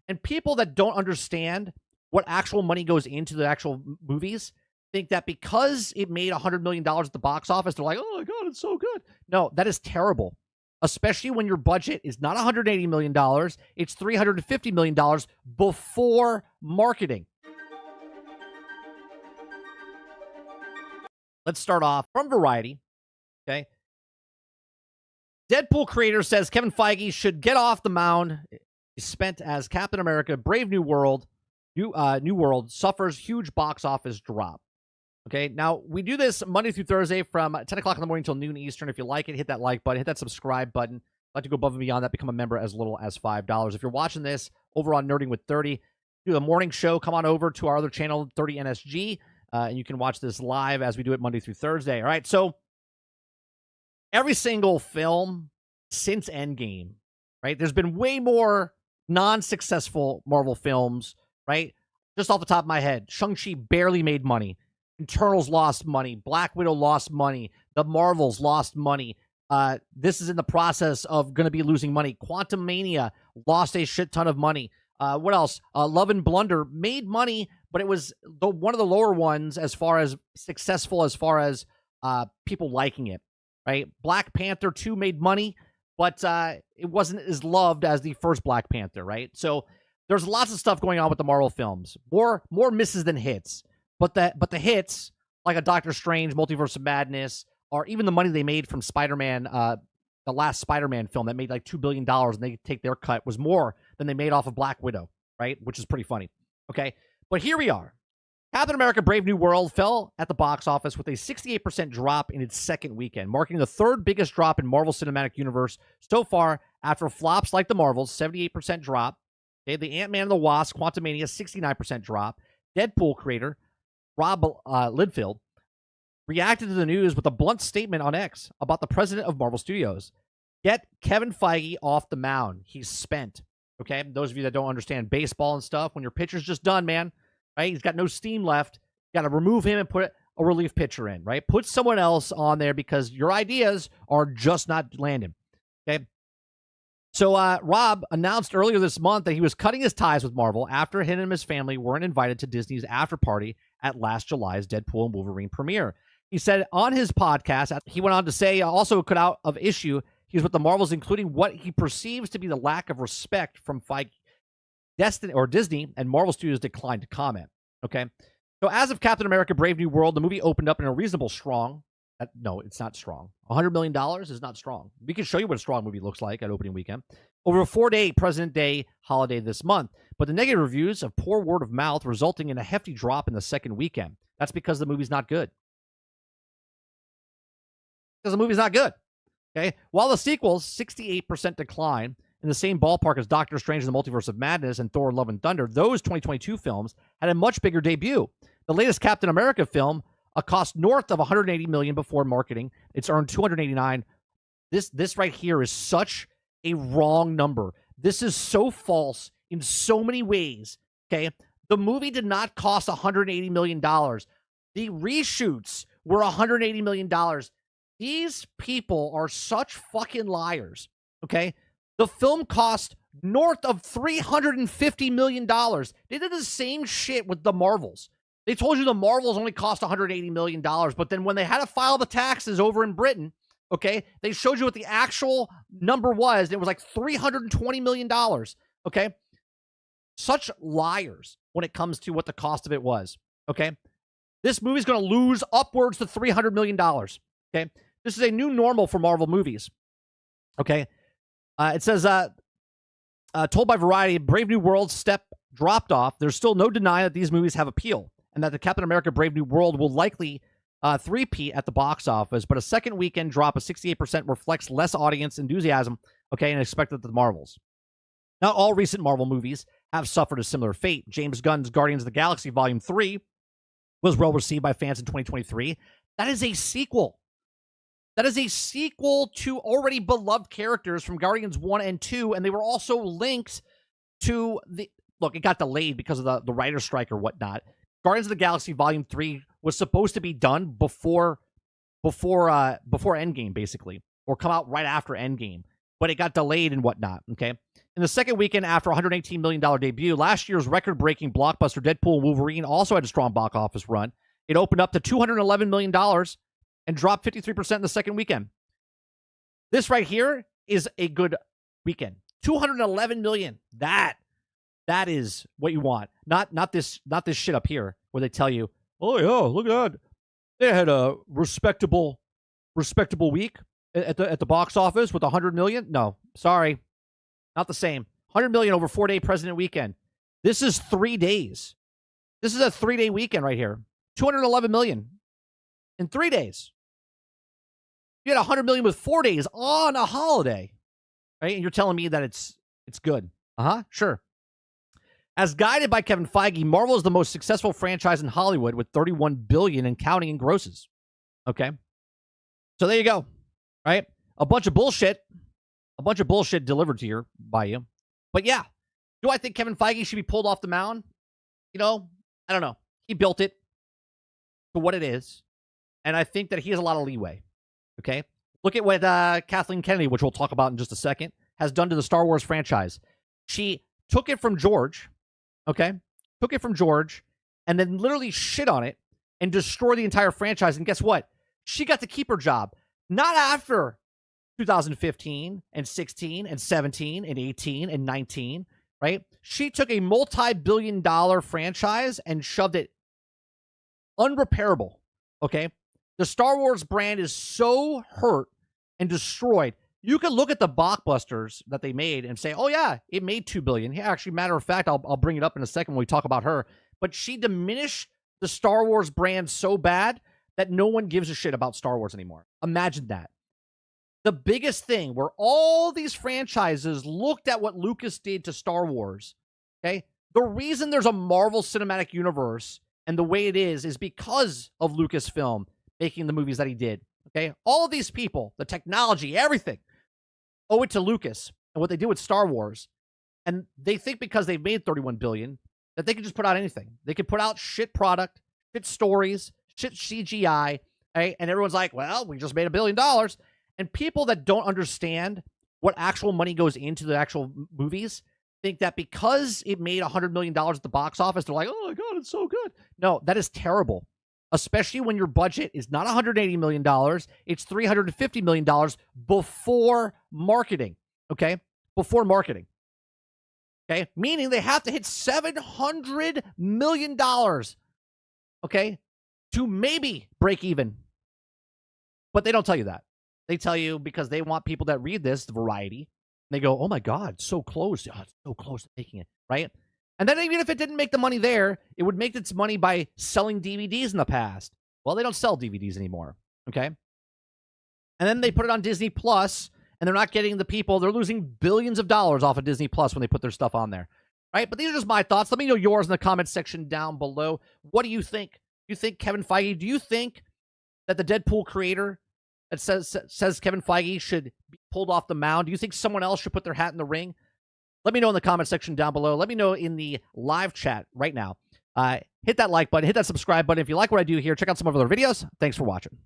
And people that don't understand what actual money goes into the actual movies think that because it made $100 million at the box office, they're like, oh my God, it's so good. No, that is terrible. Especially when your budget is not $180 million, it's $350 million before marketing. Let's start off from Variety. Okay. Deadpool creator says Kevin Feige should get off the mound. He's spent as Captain America, Brave New World, New World suffers huge box office drop. Okay, now we do this Monday through Thursday from 10 o'clock in the morning until noon Eastern. If you like it, hit that like button, hit that subscribe button. If you'd like to go above and beyond that, become a member as little as $5. If you're watching this over on Nerding with 30, do the morning show, come on over to our other channel, 30 NSG, and you can watch this live as we do it Monday through Thursday. All right, so every single film since Endgame, right? There's been way more non-successful Marvel films, right? Just off the top of my head, Shang-Chi barely made money. Eternals lost money. Black Widow lost money. The Marvels lost money. This is in the process of going to be losing money. Quantumania lost a shit ton of money. What else? Love and Blunder made money, but it was one of the lower ones as far as successful, as far as people liking it, right? Black Panther 2 made money, but it wasn't as loved as the first Black Panther, right? So there's lots of stuff going on with the Marvel films. More misses than hits. But the hits, like a Doctor Strange, Multiverse of Madness, or even the money they made from Spider-Man, the last Spider-Man film that made like $2 billion and they take their cut, was more than they made off of Black Widow, right? Which is pretty funny. Okay, but here we are. Captain America Brave New World fell at the box office with a 68% drop in its second weekend, marking the third biggest drop in Marvel Cinematic Universe so far after flops like the Marvels, 78% drop. Okay, the Ant-Man and the Wasp, Quantumania, 69% drop. Deadpool creator Rob Liefeld reacted to the news with a blunt statement on X about the president of Marvel Studios. Get Kevin Feige off the mound. He's spent. Okay? Those of you that don't understand baseball and stuff, when your pitcher's just done, man, right? He's got no steam left. You got to remove him and put a relief pitcher in, right? Put someone else on there because your ideas are just not landing. Okay? So Rob announced earlier this month that he was cutting his ties with Marvel after him and his family weren't invited to Disney's after party at last July's Deadpool and Wolverine premiere. He said on his podcast, he went on to say also cut out of issue he was with the Marvels, including what he perceives to be the lack of respect from Feige. Disney and Marvel Studios declined to comment. Okay. So as of Captain America Brave New World, the movie opened up in a reasonable strong. No, it's not strong. $100 million is not strong. We can show you what a strong movie looks like at opening weekend. Over a 4-day President Day holiday this month. But the negative reviews have poor word of mouth, resulting in a hefty drop in the second weekend. That's because the movie's not good. Because the movie's not good. Okay. While the sequels, 68% decline, in the same ballpark as Doctor Strange and the Multiverse of Madness and Thor Love and Thunder, those 2022 films had a much bigger debut. The latest Captain America film cost north of $180 million before marketing. It's earned $289. This right here is such a wrong number. This is so false in so many ways. Okay, the movie did not cost $180 million. The reshoots were $180 million. These people are such fucking liars. Okay, the film cost north of $350 million. They did the same shit with the Marvels. They told you the Marvels only cost $180 million, but then when they had to file the taxes over in Britain, okay, they showed you what the actual number was, and it was like $320 million, okay? Such liars when it comes to what the cost of it was, okay? This movie's going to lose upwards to $300 million, okay? This is a new normal for Marvel movies, okay? It says, told by Variety, Brave New World step dropped off. There's still no denying that these movies have appeal, and that the Captain America Brave New World will likely three-peat at the box office, but a second weekend drop of 68% reflects less audience enthusiasm, okay, and expected the Marvels. Not all recent Marvel movies have suffered a similar fate. James Gunn's Guardians of the Galaxy Volume 3 was well received by fans in 2023. That is a sequel. That is a sequel to already beloved characters from Guardians 1 and 2, and they were also linked to the... Look, it got delayed because of the writer's strike or whatnot. Guardians of the Galaxy Volume 3 was supposed to be done before Endgame, basically, or come out right after Endgame, but it got delayed and whatnot, okay? In the second weekend after $118 million debut, last year's record-breaking blockbuster Deadpool Wolverine also had a strong box office run. It opened up to $211 million and dropped 53% in the second weekend. This right here is a good weekend. $211 million. That is what you want. Not this shit up here where they tell you, oh yeah, look at that. They had a respectable week at the box office with $100 million. No, sorry. Not the same. $100 million over 4-day President weekend. This is 3 days. This is a 3-day weekend right here. $211 million in 3 days. You had $100 million with 4 days on a holiday, right? And you're telling me that it's good. Sure. As guided by Kevin Feige, Marvel is the most successful franchise in Hollywood with $31 billion and counting in grosses. Okay, so there you go. Right, a bunch of bullshit delivered to you by you. But yeah, do I think Kevin Feige should be pulled off the mound? You know, I don't know. He built it for what it is, and I think that he has a lot of leeway. Okay, look at what Kathleen Kennedy, which we'll talk about in just a second, has done to the Star Wars franchise. She took it from George, okay? Took it from George, and then literally shit on it and destroyed the entire franchise. And guess what? She got to keep her job. Not after 2015 and 16 and 17 and 18 and 19, right? She took a multi-billion-dollar franchise and shoved it unrepairable, okay? The Star Wars brand is so hurt and destroyed. You could look at the blockbusters that they made and say, oh, yeah, it made $2 billion. Yeah, actually, matter of fact, I'll bring it up in a second when we talk about her. But she diminished the Star Wars brand so bad that no one gives a shit about Star Wars anymore. Imagine that. The biggest thing where all these franchises looked at what Lucas did to Star Wars, okay? The reason there's a Marvel Cinematic Universe and the way it is because of Lucasfilm making the movies that he did, okay? All of these people, the technology, everything, owe it to Lucas and what they did with Star Wars. And they think because they've made $31 billion that they can just put out anything. They can put out shit product, shit stories, shit CGI, right? And everyone's like, well, we just made $1 billion. And people that don't understand what actual money goes into the actual movies think that because it made $100 million at the box office, they're like, oh my God, it's so good. No, that is terrible. Especially when your budget is not $180 million, it's $350 million before marketing, okay? Before marketing, okay? Meaning they have to hit $700 million, okay, to maybe break even. But they don't tell you that. They tell you because they want people that read this, the Variety, they go, oh my God, so close. Oh, it's so close to making it, right? And then even if it didn't make the money there, it would make its money by selling DVDs in the past. Well, they don't sell DVDs anymore, okay? And then they put it on Disney Plus, and they're not getting the people. They're losing billions of dollars off of Disney Plus when they put their stuff on there, right? But these are just my thoughts. Let me know yours in the comment section down below. What do you think? Do you think Kevin Feige, do you think that the Deadpool creator that says Kevin Feige should be pulled off the mound? Do you think someone else should put their hat in the ring? Let me know in the comment section down below. Let me know in the live chat right now. Hit that like button. Hit that subscribe button. If you like what I do here, check out some of our other videos. Thanks for watching.